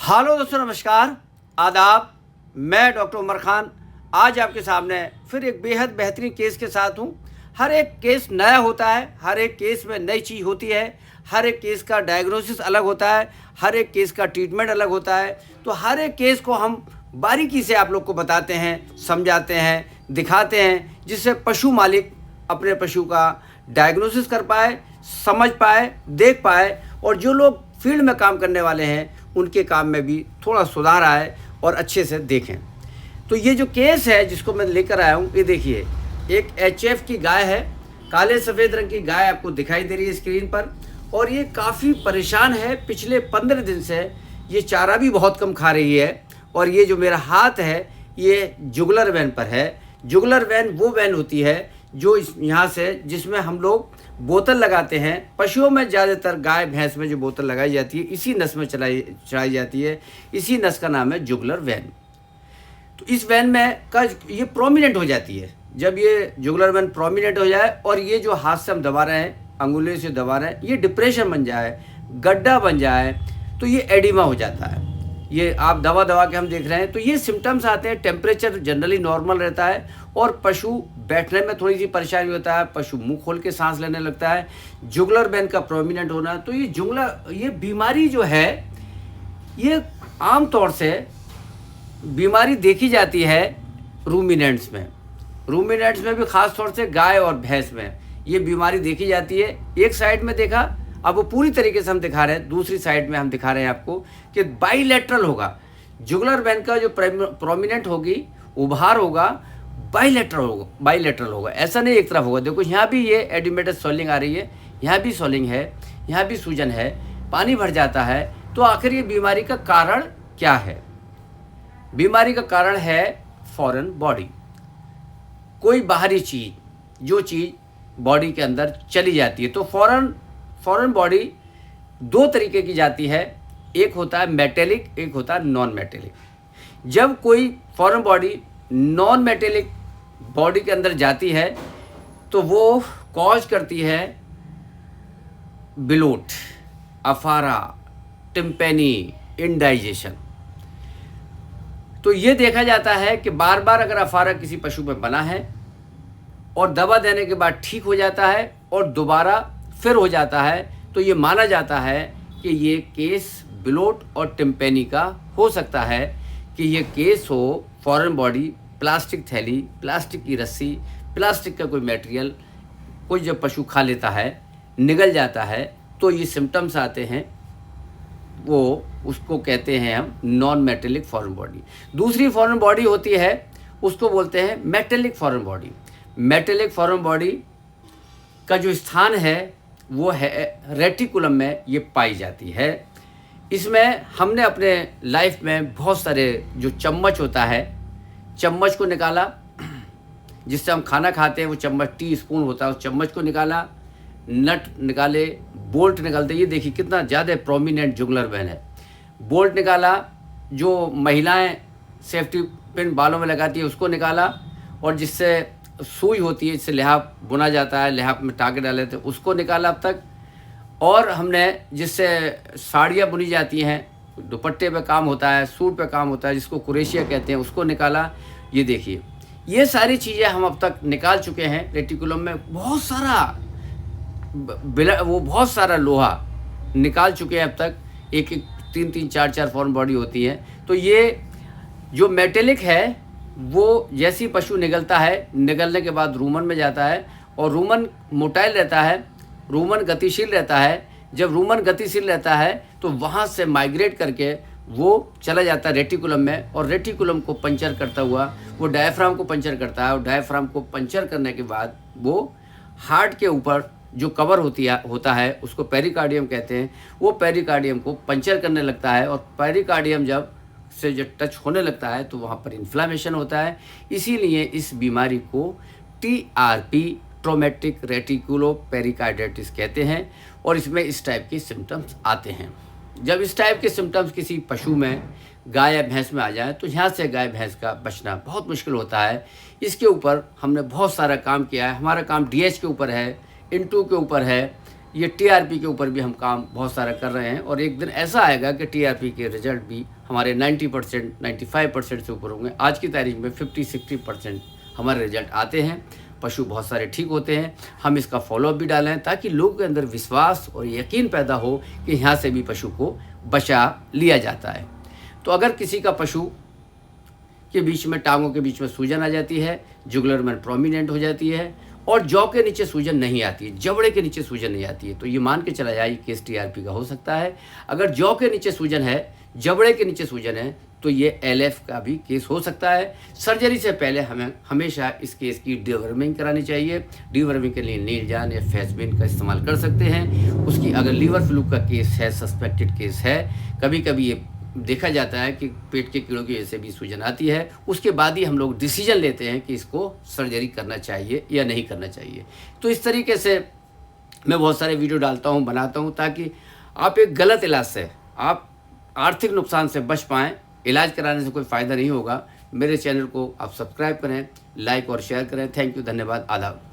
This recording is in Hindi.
हेलो दोस्तों, नमस्कार, आदाब। मैं डॉक्टर उमर खान आज आपके सामने फिर एक बेहद बेहतरीन केस के साथ हूँ। हर एक केस नया होता है, हर एक केस में नई चीज़ होती है, हर एक केस का डायग्नोसिस अलग होता है, हर एक केस का ट्रीटमेंट अलग होता है। तो हर एक केस को हम बारीकी से आप लोग को बताते हैं, समझाते हैं, दिखाते हैं, जिससे पशु मालिक अपने पशु का डायग्नोसिस कर पाए, समझ पाए, देख पाए, और जो लोग फील्ड में काम करने वाले हैं उनके काम में भी थोड़ा सुधार आए और अच्छे से देखें। तो ये जो केस है जिसको मैं लेकर आया हूँ, ये देखिए, एक एचएफ की गाय है, काले सफ़ेद रंग की गाय आपको दिखाई दे रही है स्क्रीन पर। और ये काफ़ी परेशान है, पिछले 15 दिन से ये चारा भी बहुत कम खा रही है। और ये जो मेरा हाथ है ये जुगलर वैन पर है। जुगलर वैन वो वैन होती है जो यहाँ से, जिसमें हम लोग बोतल लगाते हैं। पशुओं में ज़्यादातर, गाय भैंस में जो बोतल लगाई जाती है इसी नस में चढ़ाई जाती है। इसी नस का नाम है जुगलर वैन। तो इस वैन में का ये प्रोमिनेंट हो जाती है। जब ये जुगलर वैन प्रोमिनेंट हो जाए और ये जो हाथ से हम दबा रहे हैं, अंगुलियों से दबा रहे हैं, ये डिप्रेशन बन जाए, गड्ढा बन जाए, तो ये एडिमा हो जाता है। ये आप दवा दवा के हम देख रहे हैं। तो ये सिम्टम्स आते हैं। टेम्परेचर जनरली नॉर्मल रहता है और पशु बैठने में थोड़ी सी परेशानी होता है, पशु मुंह खोल के सांस लेने लगता है, जुगलर वैन का प्रोमिनेंट होना। तो ये बीमारी जो है ये आम तौर से बीमारी देखी जाती है रूमिनेंट्स में। रूमिनेंट्स में भी ख़ास तौर से गाय और भैंस में ये बीमारी देखी जाती है। एक साइड में देखा, अब वो पूरी तरीके से हम दिखा रहे हैं, दूसरी साइड में हम दिखा रहे हैं आपको कि बाइलेटरल होगा। जुगलर वैन का जो प्रोमिनेंट होगी, उभार होगा, बाइलेटरल होगा। ऐसा नहीं एक तरफ होगा। देखो यहाँ भी ये एडिमेटस स्वेलिंग आ रही है, यहाँ भी स्वेलिंग है, यहाँ भी सूजन है, पानी भर जाता है। तो आखिर ये बीमारी का कारण क्या है? बीमारी का कारण है फॉरेन बॉडी। कोई बाहरी चीज़, जो चीज़ बॉडी के अंदर चली जाती है। तो फॉरेन बॉडी दो तरीके की जाती है, एक होता है मेटेलिक, एक होता है नॉन मेटेलिक। जब कोई foreign body non metallic body के अंदर जाती है तो वो कॉज करती है बिलोट, अफारा, टिम्पेनी, इंडाइजेशन। तो ये देखा जाता है कि बार बार अगर अफारा किसी पशु में बना है और दवा देने के बाद ठीक हो जाता है और दोबारा फिर हो जाता है, तो ये माना जाता है कि ये केस बिलोट और टिम्पेनी का हो सकता है, कि ये केस हो फॉरेन बॉडी, प्लास्टिक थैली, प्लास्टिक की रस्सी, प्लास्टिक का कोई मटेरियल, कोई जब पशु खा लेता है, निगल जाता है, तो ये सिम्टम्स आते हैं। वो उसको कहते हैं हम नॉन मेटेलिक फॉरेन बॉडी। दूसरी फॉरेन बॉडी होती है, उसको बोलते हैं metallic foreign body. Metallic foreign body का जो स्थान है वो है रेटिकुलम में, ये पाई जाती है। इसमें हमने अपने लाइफ में बहुत सारे, जो चम्मच होता है, चम्मच को निकाला, जिससे हम खाना खाते हैं, वो चम्मच टी स्पून होता है, उस चम्मच को निकाला, नट निकाले, बोल्ट निकालते। ये देखिए कितना ज़्यादा प्रोमिनेंट जुगलर वैन है। बोल्ट निकाला, जो महिलाएं सेफ्टी पिन बालों में लगाती है उसको निकाला, और जिससे सुई होती है, जिससे लिहाफ बुना जाता है, लिहाफ में टाँके डाले थे, उसको निकाला अब तक। और हमने जिससे साड़ियाँ बुनी जाती हैं, दुपट्टे पे काम होता है, सूट पे काम होता है, जिसको कुरेशिया कहते हैं, उसको निकाला। ये देखिए, ये सारी चीज़ें हम अब तक निकाल चुके हैं। रेटिकुलम में बहुत सारा लोहा निकाल चुके हैं अब तक। एक एक, तीन तीन, चार चार फॉरेन बॉडी होती है। तो ये जो मेटेलिक है वो जैसी पशु निगलता है, निगलने के बाद रूमन में जाता है, और रूमन मोटाइल रहता है, रूमन गतिशील रहता है। जब रूमन गतिशील रहता है तो वहाँ से माइग्रेट करके वो चला जाता है रेटिकुलम में, और रेटिकुलम को पंचर करता हुआ वो डायफ्राम को पंचर करता है, और डायफ्राम को पंचर करने के बाद वो हार्ट के ऊपर जो कवर होता है उसको पेरिकार्डियम कहते हैं। वो पेरिकार्डियम को पंचर करने लगता है, और पेरिकार्डियम जब से जब टच होने लगता है तो वहाँ पर इन्फ्लामेशन होता है। इसीलिए इस बीमारी को TRP, ट्रोमेटिक रेटिकुलो पेरिकार्डाइटिस कहते हैं। और इसमें इस टाइप के सिम्टम्स आते हैं। जब इस टाइप के सिम्टम्स किसी पशु में, गाय या भैंस में आ जाए, तो यहाँ से गाय भैंस का बचना बहुत मुश्किल होता है। इसके ऊपर हमने बहुत सारा काम किया है। हमारा काम DH के ऊपर है, INTU के ऊपर है, ये टीआरपी के ऊपर भी हम काम बहुत सारा कर रहे हैं और एक दिन ऐसा आएगा कि टीआरपी के रिजल्ट भी हमारे 90%, 95% से ऊपर होंगे। आज की तारीख में 50-60% हमारे रिजल्ट आते हैं, पशु बहुत सारे ठीक होते हैं। हम इसका फॉलोअप भी डालें ताकि लोगों के अंदर विश्वास और यकीन पैदा हो कि यहाँ से भी पशु को बचा लिया जाता है। तो अगर किसी का पशु के बीच में, टांगों के बीच में सूजन आ जाती है, जुगुलर में प्रोमिनेंट हो जाती है और जौ के नीचे सूजन नहीं आती है, जबड़े के नीचे सूजन नहीं आती है, तो ये मान के चला जाए केस टीआरपी का हो सकता है। अगर जौ के नीचे सूजन है, जबड़े के नीचे सूजन है, तो ये एलएफ का भी केस हो सकता है। सर्जरी से पहले हमें हमेशा इस केस की डीवर्मिंग करानी चाहिए। डीवर्मिंग के लिए नीलजान या फेसबिन का इस्तेमाल कर सकते हैं। उसकी अगर लीवर फ्लू का केस है, सस्पेक्टेड केस है, कभी कभी ये देखा जाता है कि पेट के कीड़ों की वजह से भी सूजन आती है, उसके बाद ही हम लोग डिसीजन लेते हैं कि इसको सर्जरी करना चाहिए या नहीं करना चाहिए। तो इस तरीके से मैं बहुत सारे वीडियो डालता हूँ, बनाता हूँ, ताकि आप एक गलत इलाज से, आप आर्थिक नुकसान से बच पाएँ। इलाज कराने से कोई फ़ायदा नहीं होगा। मेरे चैनल को आप सब्सक्राइब करें, लाइक और शेयर करें। थैंक यू, धन्यवाद, आदाब।